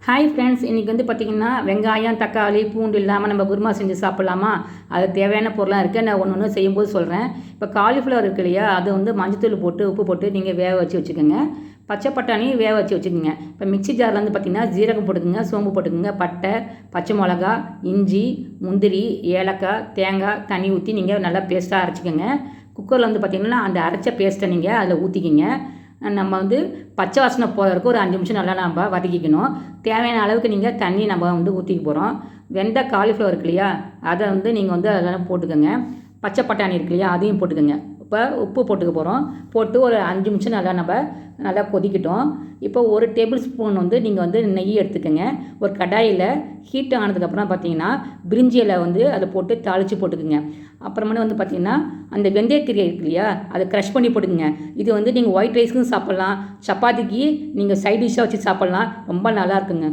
Hi friends, இன்றைக்கி வந்து பார்த்திங்கன்னா வெங்காயம், தக்காளி, பூண்டு இல்லாமல் நம்ம குருமா செஞ்சு சாப்பிட்லாமா? அது தேவையான பொருளாக இருக்குது. நான் ஒன்று ஒன்று செய்யும்போது சொல்கிறேன். இப்போ காலிஃப்ளவர் இருக்கு இல்லையா, அது வந்து மஞ்சத்தூள் போட்டு உப்பு போட்டு நீங்கள் வேக வச்சு வச்சுக்கோங்க. பச்சை பட்டாணி வேக வச்சு வச்சுக்கோங்க. இப்போ மிக்ஸி ஜாரில் வந்து பார்த்திங்கன்னா ஜீரகம் போட்டுக்கோங்க, சோம்பு போட்டுக்கோங்க, பட்டை, பச்சை மிளகா, இஞ்சி, முந்திரி, ஏலக்காய், தேங்காய் தண்ணி ஊற்றி நீங்கள் நல்லா பேஸ்ட்டாக அரைச்சிக்கோங்க. குக்கரில் வந்து பார்த்திங்கன்னா அந்த அரைச்ச பேஸ்ட்டை நீங்கள் அதில் ஊற்றிக்கிங்க. நம்ம வந்து பச்சை வாசனை போகிறதுக்கு ஒரு 5 நிமிஷம் நல்லா நம்ம வதக்கிக்கணும். தேவையான அளவுக்கு நீங்கள் தண்ணி நம்ம வந்து ஊற்றிக்க போகிறோம். வெந்த காலிஃப்ளவர் இருக்கு இல்லையா, அதை வந்து நீங்கள் வந்து அதெல்லாம் போட்டுக்கோங்க. பச்சை பட்டாணி இருக்கு இல்லையா, அதையும் போட்டுக்கோங்க. இப்போ உப்பு போட்டுக்க போகிறோம். போட்டு ஒரு 5 நிமிஷம் நல்லா கொதிக்கட்டும். இப்போ ஒரு டேபிள் ஸ்பூன் வந்து நீங்கள் வந்து நெய் எடுத்துக்கோங்க. ஒரு கடாயில் ஹீட் ஆனதுக்கப்புறம் பார்த்தீங்கன்னா பிரிஞ்சி இலை வந்து அதை போட்டு தாளித்து போட்டுக்குங்க. அப்புறமேட்டு வந்து பார்த்திங்கன்னா அந்த வெந்தயக்கீரை இருக்கு இல்லையா, அதை க்ரஷ் பண்ணி போட்டுக்குங்க. இது வந்து நீங்கள் ஒயிட் ரைஸ்க்கும் சாப்பிட்லாம், சப்பாத்திக்கு நீங்கள் சைட் டிஷ்ஷாக வச்சு சாப்பிட்லாம். ரொம்ப நல்லா இருக்குங்க.